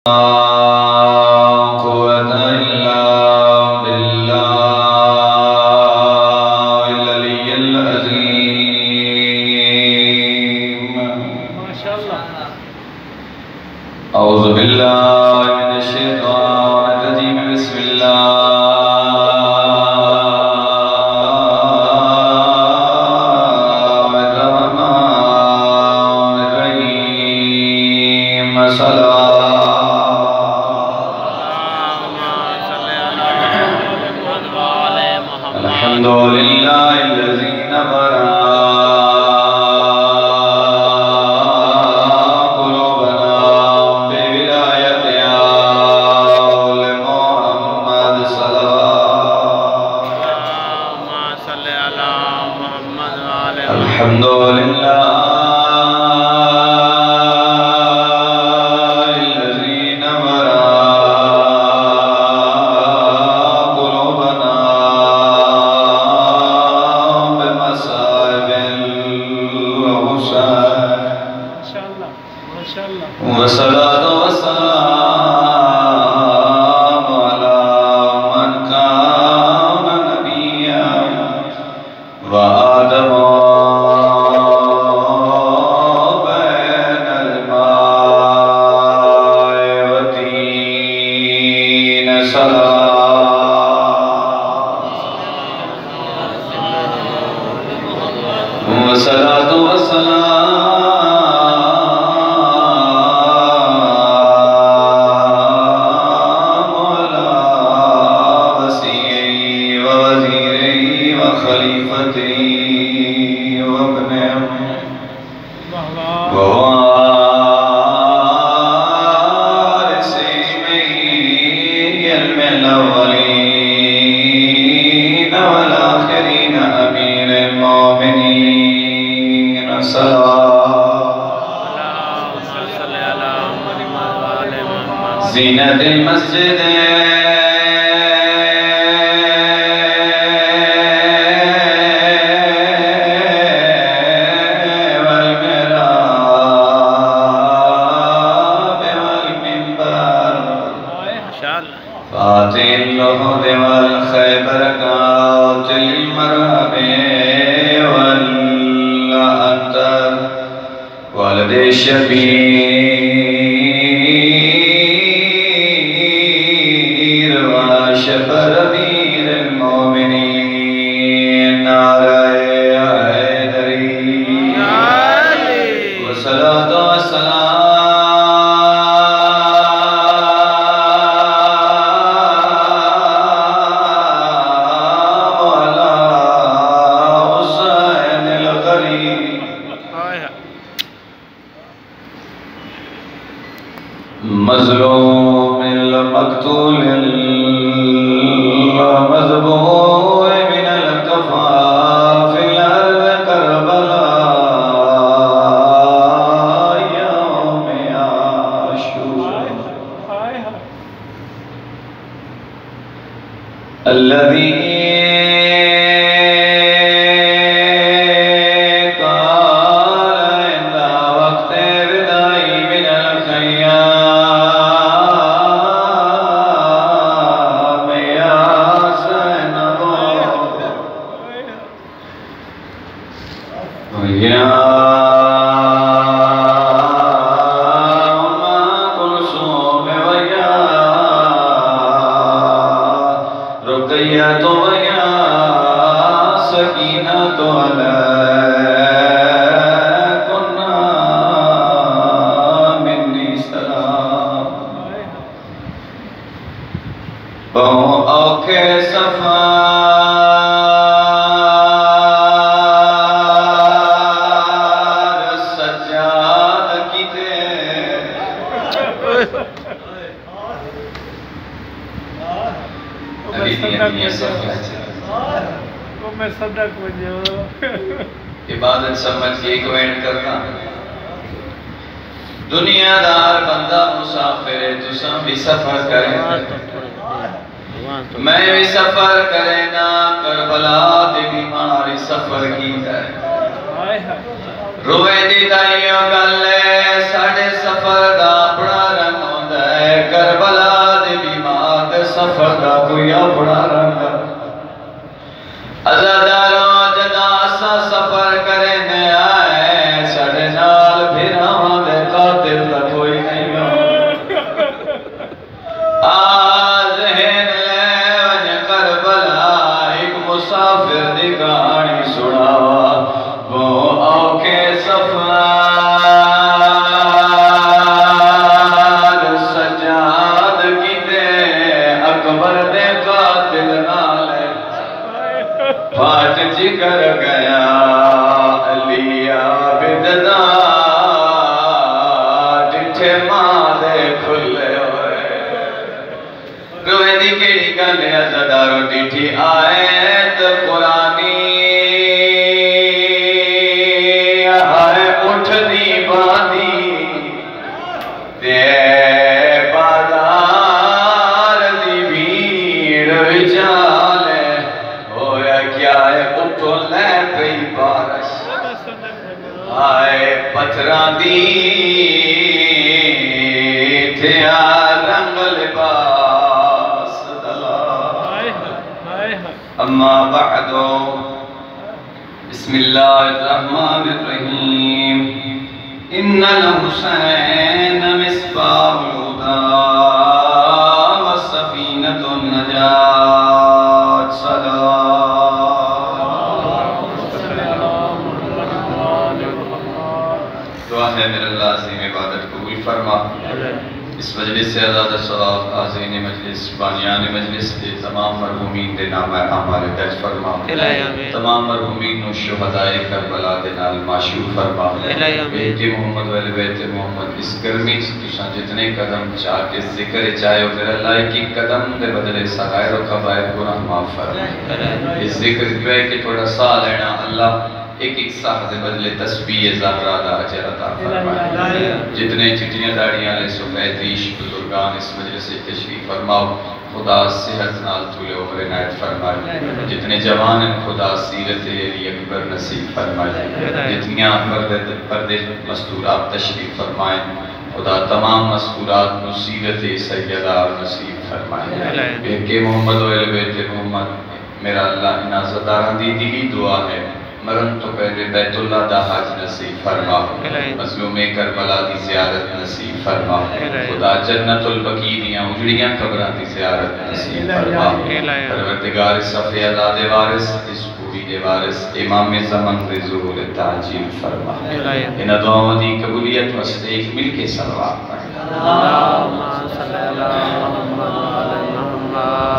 قوة إلا بالله العلي العظيم ما شاء الله. أعوذ بالله من الشيطان الرجيم. بسم الله الرحمن الرحيم. الحمد لله الذي نبر قلوبنا بولاية آل محمد صل على محمد وآل محمد. الحمد لله والصلاة والسلام على من كان نبيا وآدم بين الماء والطين. والصلاة والسلام الأولين والآخرين أمير المؤمنين. زينة المسجد والمحراب والمنبر فاتح اللحد والخيبر قاتل المرهب والأنتر والد الشبير وشفر أمير المؤمنين. نعرہ حیدری والصلاة والسلام مظلوم المقتول المذبوح من الكفاف في الأرض كربلاء يوم عاشوراء الذي عبادت سمجھ کے ایک وینٹ کرنا. دنیا دار بندہ مسافر ہے، تساں بھی سفر کریں میں بھی سفر کریں نا. کربلا دے بیماری سفر کی کریں روے دی دائیوں گلے ساڑھے سفر دا اپنا رنگ ہوندہ ہے. سفر دا کوئی اپنا رنگ عزاداروں جدا سا سفر کرنے آئے سڑے نال بھیراں دے قاتل دا کوئی نہیں ہو ذہن لے ون کربلا ایک مسافر دی کہانی سناوا وہ اوکے سفر سجاد کیتے اکبر دے قاتل نالے پاٹ جگر گیا علی عابدنا ڈٹھے ماں دے کھلے ہوئے روئے دی کیڑی گلے عزادارو ڈٹھی آیت قرآنی آئے اٹھ دی باندی دے بازار دی بھیڑ وچالے ہویا کیا ہے اٹھو لے پئی بارش آئے پتھران دی تھیا رنگ لباس دلا اما بعدو بسم اللہ الرحمن الرحیم ان الحسین مصباح الہدی والسفینۃ النجاة صلوات دعا ہے میرے اللہ عظیم عبادت قبول فرما اس مجلس سے عزادہ صلاح آزین مجلس بانیان مجلس دے تمام مرحومین دے نام اعمال درج فرما تمام مرحومین و شہدائے کربلا دے نال معشور فرما بیت محمد و بیت محمد اس گرمی سے تساں جتنے قدم چاہ کے ذکر چاہے ہو تیرا اللہ کی قدم دے بدلے سغائر و کبائر گناہ معاف فرما اس ذکر جو ہے کہ تھوڑا سا لینا اللہ ایک ایک ساہ دے بدلے تسبیح زہرہ دا اجر عطا فرمائے جتنے چٹیاں داڑیاں لے سفید ریش بزرگان اس مجلس سے تشریف فرماؤ خدا صحت نال طول عمر عنایت فرمائے جتنے جوان ہیں خدا سیرت علی اکبر نصیب فرمائے جتنیاں پردے مستورات تشریف فرمائے خدا تمام مستورات نصیرت سیدہ نصیب فرمائے بیٹے محمد و اہل بیت محمد میرا اللہ انازداران دی دلی دعا ہے مرن تو پہلے بیت اللہ دا حاج نصیب فرما مظلوم کربلا دی زیارت نصیب فرما خدا جنت البقیع دیاں اجڑیاں قبران دی زیارت نصیب فرما پروردگار صفی اللہ دے وارث اس پوری دے وارث امام زمن دے ظہور تعجیل فرما ان دعاوں دی قبولیت واسطے ایک مل کے صلوات پڑھیں اللہم صلی اللہ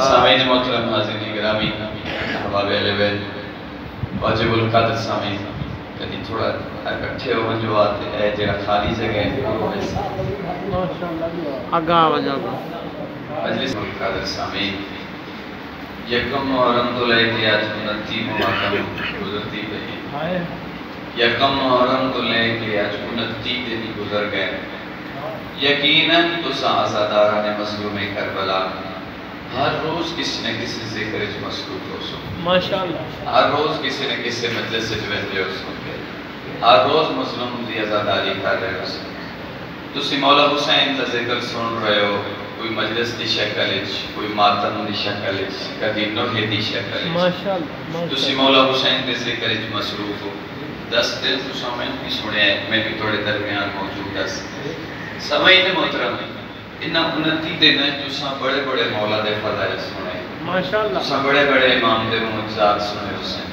سامعین محترم حاضرین گرامی احباب اہل بیت واجب القدر سامعین کدی تھوڑا اکٹھے ہو جو آتے ہیں جڑا خالی جگہ ہے آگاہ وجہ مجلس القدر سامعین یکم محرم تو لے کے آج 29 محرم گزرتی گئی یکم محرم تو لے کے آج 29 دن گزر گئے یقیناً تو آزاداران مظلوم کربلا ہر روز کسی نہ کسی ذکر جو مصروف ہو سکتے ماشاءاللہ ہر روز کسی نہ کسی مجلس سے جو ہو سکتے ہر روز مظلوم دی عزاداری کر رہے ہو سکتے تسی مولا حسین کا ذکر سن رہے ہو کوئی مجلس دی شکل کوئی ماتم دی شکل کدی نوحے دی شکل تسی مولا حسین کے ذکر مصروف ہو 10 دن تو سامنے بھی سنے ہیں میں بھی تھوڑے درمیان موجود دس سمعین محترم انہاں 29 دن تساں بڑے بڑے مولا دے فضائل سنے ماشاءاللہ تساں بڑے بڑے امام دے معجزات سنے حسین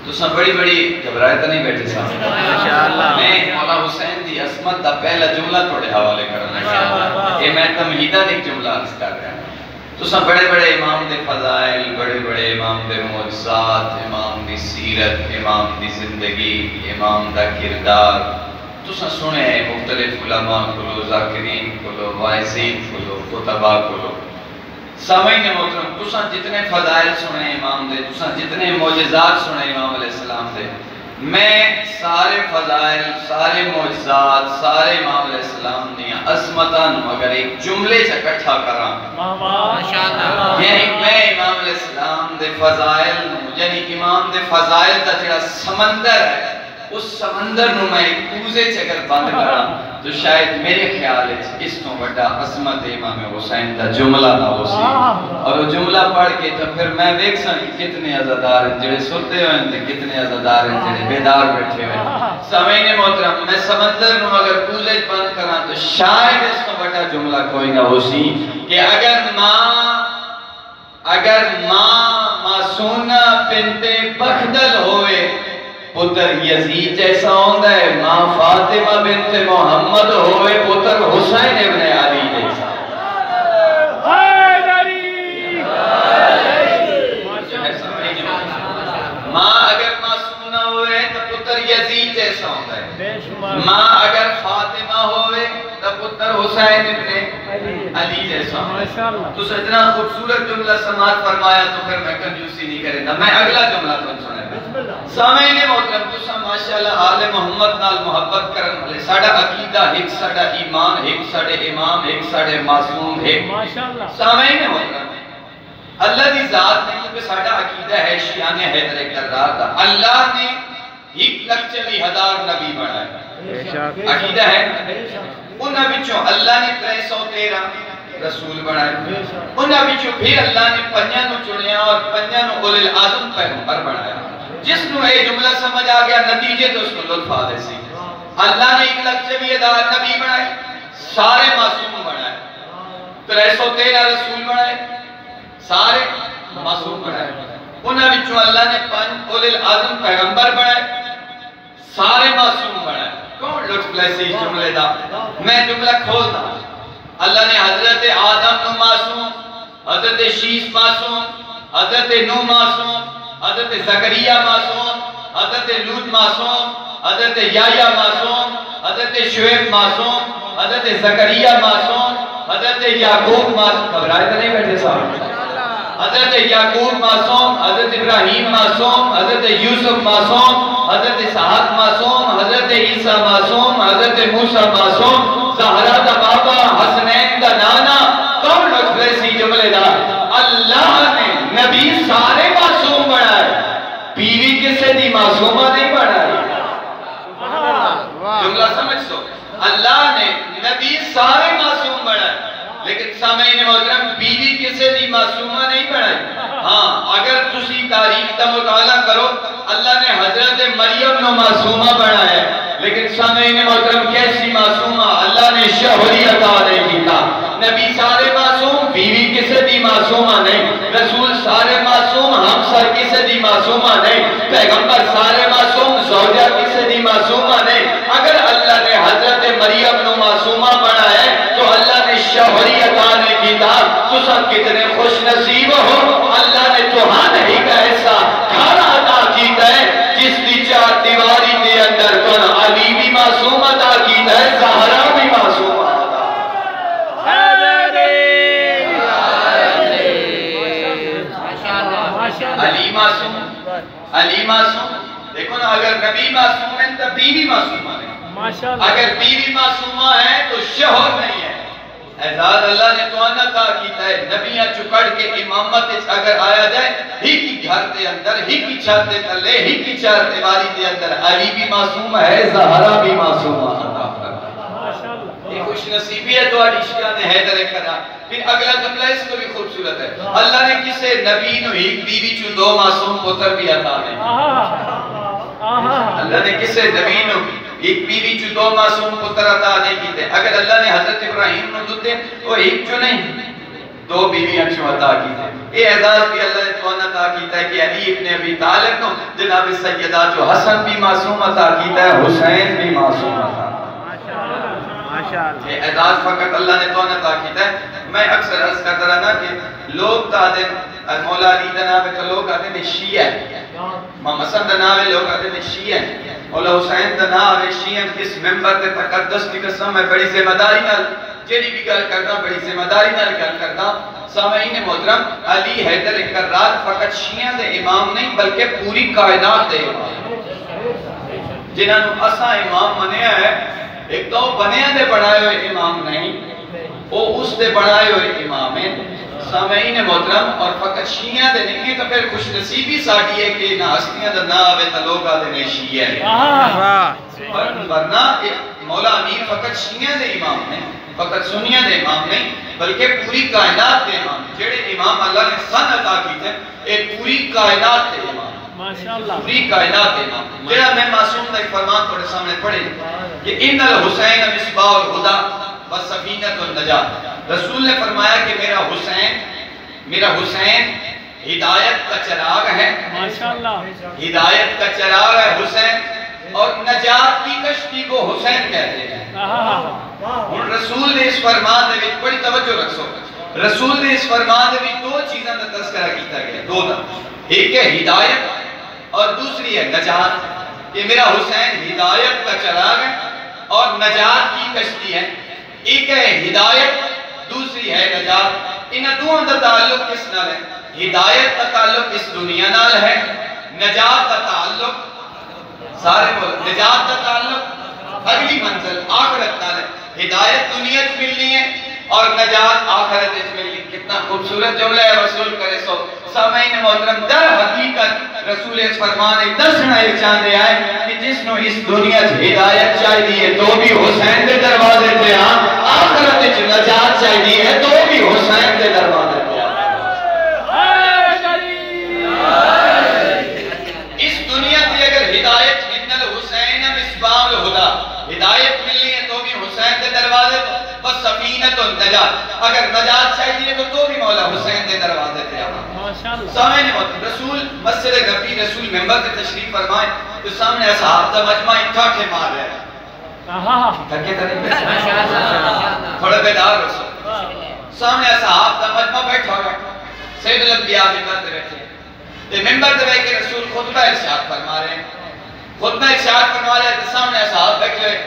تساں بڑی بڑی گھبرائے نہیں بیٹھے سامنے ماشاءاللہ میں مولا حسین دی عظمت دا پہلا جملہ تھوڑے حوالے کرنا چاہتا کہ میں تمہیدہ ایک جملہ عرض کر رہا ہوں تساں بڑے بڑے امام دے فضائل بڑے بڑے امام دے معجزات امام دی سیرت امام دی زندگی امام دا کردار تساں سنے مختلف علماء کلو ذاکرین کلو وائزین کلو خطبہ کلو سامعین محترم تساں جتنے فضائل سنے امام دے تساں جتنے معجزات سنے امام علیہ السلام دے میں سارے فضائل سارے معجزات سارے امام علیہ السلام دیا عظمتاً اگر ایک جملے سے اکٹھا کراں یعنی میں امام علیہ السلام دے فضائل یعنی امام دے فضائل دا جڑا سمندر ہے اس سمندر نو میں ایک کوزے سے اگر بند کراں تو شاید میرے خیال ہے اس تو بڑا عظمت امام حسین دا جملہ نہ ہو سی اور وہ جملہ پڑھ کے تو پھر میں دیکھ سا کہ کتنے عزادار ہیں جڑے سوتے ہوئے ہیں کتنے عزادار ہیں جڑے بیدار بیٹھے ہوئے ہیں سامعین محترم میں سمندر نو اگر پوزے بند کرا تو شاید اس تو بڑا جملہ کوئی نہ ہو سی کہ اگر ماں معصونہ بنت بخدل ہوئے پتر یزید جیسا ہوندہ ہے ماں فاطمہ بنت محمد ہوئے پتر حسین ابن علی جیسا ماں اگر معصونہ ہوئے تو پتر یزید جیسا ہوندہ ہے ماں اگر فاطمہ ہوئے تو پتر حسین ابن علی جیسا ہوندہ ہے تو اتنا خوبصورت جملہ سماعت فرمایا تو پھر میں کنجوسی نہیں کریں گا میں اگلا جملہ تو سنے سامعین محترم تساں ماشاءاللہ آل محمد نال محبت کرن والے ساڈا عقیدہ ایک ساڈا ایمان ایک ساڈے امام ایک ساڈے معصوم ایک سامعین محترم اللہ دی ذات نے کیونکہ ساڈا عقیدہ ہے شیان حیدر کرار دا اللہ نے 1,40,000 نبی بنائے عقیدہ ہے انہاں وچوں اللہ نے 313 رسول بنائے انہاں وچوں پھر اللہ نے 5 نو چنیا اور 5 نو اولل اعظم پیغمبر بنایا جس نو یہ جملہ سمجھ آ گیا نتیجے تو اس کو لطف آدھے سی اللہ نے 1,40,000 نبی بنائے سارے معصوم بنائے 313 رسول بنائے سارے معصوم بنائے انہاں وچوں اللہ نے 5 اولل اعظم پیغمبر بنائے سارے معصوم بنائے کون لطف لے سی جملے دا میں جملہ کھولتا اللہ نے حضرت آدم نو معصوم حضرت شیس معصوم حضرت نو معصوم حضرت زکریہ معصوم حضرت لوط معصوم حضرت یحییٰ معصوم حضرت شعیب معصوم حضرت زکریہ معصوم حضرت یعقوب معصوم گھبرائے تو نہیں بیٹھے صاحب حضرت یعقوب معصوم حضرت ابراہیم معصوم حضرت یوسف معصوم حضرت اسحاق معصوم حضرت عیسیٰ معصوم حضرت موسیٰ معصوم زہرا دا بابا حسنین دا نانا کون لطف ایسی جملے دا اللہ نے نبی سارے معصوم بنائے بیوی کسے دی معصومہ نہیں بنائے جملہ سمجھ سو اللہ نے نبی سارے معصوم بنائے لیکن سامعین محترم بیوی کسے دی معصومہ نہیں بنائے ہاں اگر تسی تاریخ کا مطالعہ کرو اللہ نے حضرت مریم نو معصومہ بنائے لیکن سامعین محترم کیسی معصومہ اللہ نے شہری عطا نہیں کیتا نبی سارے معصوم بیوی کسے دی معصومہ نہیں رسول سارے معصوم ہمسر کسے دی معصومہ نہیں پیغمبر سارے معصوم زوجہ کسے دی معصومہ نہیں اگر اللہ نے حضرت مریم نو معصومہ بنائے تو اللہ نے شہری عطا نہیں کیتا تو سب کتنے خوش نصیب ہو اللہ نے توہاں نہیں کا ایسا کھانا عطا کیتا ہے جس دی 4 دیواری دے اندر کن علی بھی معصوم عطا کیتا ہے زہرا بھی معصوم علی معصوم دیکھو نا اگر نبی معصوم ہے تو بیوی معصومہ ہے اگر بیوی معصومہ ہے تو شوہر نہیں ہے اعزاز اللہ نے تو عطا کیتا ہے نبیاں چکڑ کے امامت اگر آیا جائے ہی کی گھر دے اندر ہی کی چھت دے تلے ہی کی 4 دیواری دے اندر علی بھی معصوم ہے زہرا بھی معصوم یہ خوش نصیبی ہے تو عشقہ نے حیدر کرا پھر اگلا جملہ اس کو بھی خوبصورت ہے اللہ نے کسے نبی نو ایک بیوی چون 2 معصوم پتر بھی عطا نہیں اللہ نے کسے نبی نو ایک بیوی چون 2 معصوم پتر عطا نہیں کیتے اگر اللہ نے حضرت ابراہیم نو دوتے وہ ایک چون نہیں 2 بیویاں چون عطا کیتے یہ اعزاز بھی اللہ نے تو عطا کیتا ہے کہ علی ابن ابی طالب نو جناب سیدہ جو حسن بھی معصوم عطا کیتا ہے حسین بھی معصوم عطا یہ اعزاز فقط اللہ نے تو عطا کیتا ہے میں اکثر عرض کرتا رہنا کہ لوگ تعدے مولا علی دناوے تو لوگ آتے ہیں شیعہ ماں مسند دناوے لوگ آتے ہیں شیعہ مولا حسین دناوے شیعہ کس ممبر تے تقدس کی قسم میں بڑی ذمہ داری نال جیڑی بھی گل کرتا بڑی ذمہ داری نال گل کرتا سامعین محترم علی حیدر کرار فقط شیعہ دے امام نہیں بلکہ پوری کائنات دے امام جنہاں نو اسا امام منیا ہے ایک تو بنیا دے بنائے ہوئے امام نہیں وہ اس دے بنائے ہوئے امام ہیں سامعین محترم اور فقط شیعہ دے نہیں تو پھر خوش نصیبی ساڑھی ہے کہ نہ ہستیاں دے نہ آوے تا لوگ آدھے نے شیعہ ہے ورنہ مولا امیر فقط شیعہ دے امام نہیں، فقط سنیہ دے امام نہیں، بلکہ پوری کائنات دے امام، جڑے امام اللہ نے سن عطا کی تھے، ایک پوری کائنات دے امام، پوری کائنات دے امام. جڑا میں معصوم دا ایک فرمان تھوڑے سامنے پڑھے کہ ان الحسین مصباح الہدی وسفینۃ النجات. رسول نے فرمایا کہ میرا حسین ہدایت کا چراغ ہے، ہدایت کا چراغ ہے حسین، اور نجات کی کشتی کو حسین کہتے ہیں. اور رسول نے اس فرمان دے وچ بڑی توجہ رکھو، رسول نے اس فرمان دے وچ دو چیزاں دا تذکرہ کیتا گیا، دو دا، ایک ہے ہدایت اور دوسری ہے نجات. کہ میرا حسین ہدایت کا چراغ ہے اور نجات کی کشتی ہے. ایک ہے ہدایت، دوسری ہے نجات. ان دونوں کا تعلق کس نال ہے؟ ہدایت کا تعلق اس دنیا نال ہے، نجات کا تعلق سارے بول، نجات کا تعلق اگلی منزل آخرت نال ہے. ہدایت دنیا چ ملنی ہے اور نجات آخرت چ ملنی. کتنا خوبصورت جملہ ہے رسول کرے سو. سامعین محترم، در حقیقت رسول اس فرمان دسنا ایک چاہتے آئے کہ جس نو اس دنیا چ ہدایت چاہیے ہے تو بھی حسین دے دروازے پہ آ، آخرت چ نجات چاہیے ہے تو بھی حسین دے دروازے پہ آ. اس دنیا کی اگر ہدایت ان الحسین مصباح الہدی، ہدایت ملنی ہے تو بھی حسین دے دروازے پہ، بس سفینۃ النجات، اگر نجات چاہیے تو بھی مولا حسین دے دروازے پہ آ. سامنے رسول مسجد نبی، رسول ممبر سے تشریف فرمائے تو سامنے اصحاب دا مجمع ٹھاٹھے مار رہے ہیں. تھکے تھا نہیں؟ تھوڑے بیدار رسول. سامنے اصحاب دا مجمع بیٹھا ہوگا، سید الانبیاء ممبر سے بیٹھے تے ممبر سے بیٹھ کے رسول خطبہ ارشاد فرما رہے ہیں. خطبہ ارشاد فرما رہے ہیں تو سامنے اصحاب بیٹھے ہوئے،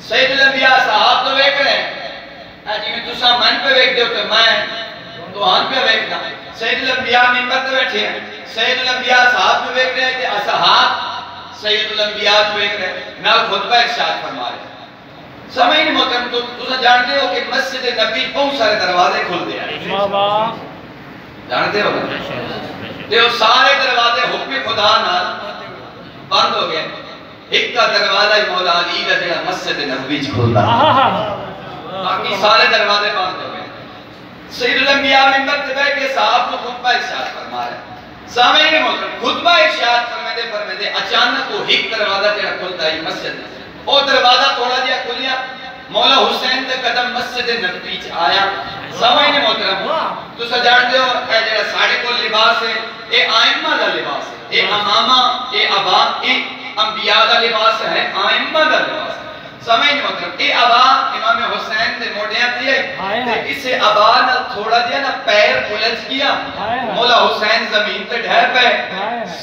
سید الانبیاء صحاب تو بیٹھ رہے ہیں. جی میں تسا من پہ بیٹھ دے ہو تو میں تو ہن پہ بیٹھنا. سید الانبیاء ممبر پہ بیٹھے ہیں، سید الانبیاء صحاب پہ بیٹھ رہے ہیں، اصحاب سید الانبیاء پہ بیٹھ رہے ہیں. میں خطبہ ارشاد فرما رہے ہیں. سامعین محترم، تو تسا جانتے ہو کہ مسجد نبی بہت سارے دروازے کھل دے ہیں، جانتے ہو تے وہ سارے دروازے حکم خدا نال بند ہو گئے. ایک کا دروازہ مولا علی دا جڑا مسجد نبوی چ کھلدا، باقی سارے دروازے بند ہو گئے. سید الانبیاء ممبر تے بیٹھ کے صاحب کو خطبہ ارشاد فرما رہے ہیں. سامعین محترم، خطبہ ارشاد فرماتے اچانک وہ ایک دروازہ جڑا کھلدا ہے مسجد، وہ دروازہ تھوڑا جہا کھلیا، مولا حسین دے قدم مسجد نبوی چ آیا. سامعین محترم، تسا جانتے ہو اے جڑا ساڈے کول لباس ہے، اے ائمہ دا لباس ہے، اے امامہ، اے ابا، اے انبیاء دا لباس ہے، ائمہ دا لباس ہے. سامعین محترم، اے ابا امام حسین دے موڈیاں تے تے اسے ابا نہ تھوڑا جہا نا پیر الجھ گیا، مولا حسین زمین تے ڈھہ پے.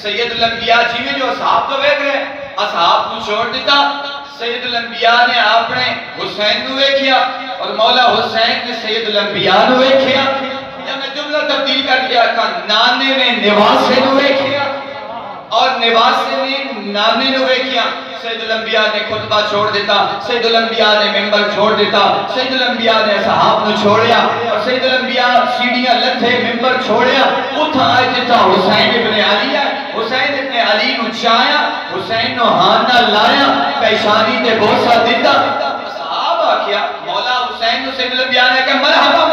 سید الانبیاء جی میں جو اصحاب تو بیٹھ گئے، اصحاب کو چھوڑ دیتا. سید الانبیاء نے اپنے حسین نو ویکھیا اور مولا حسین نے سید الانبیاء نو ویکھیا. یا میں جملہ تبدیل کر دیا کہ نانے نے نواسے نو ویکھیا اور نواسے نے نانے نو ویکھیا. سید الانبیاء نے خطبہ چھوڑ دیتا، سید الانبیاء نے ممبر چھوڑ دیتا، سید الانبیاء نے صحاب نو چھوڑیا اور سید الانبیاء سیڑھیاں لتھے ممبر چھوڑیا. اتھا آئے جتا حسین ابن علی ہے، حسین ابن علی نو چایا، حسین نو ہاں لایا، پیشانی تے بوسہ دیتا. صحاب آکیا مولا حسین نو سید الانبیاء نے کہا مرحبا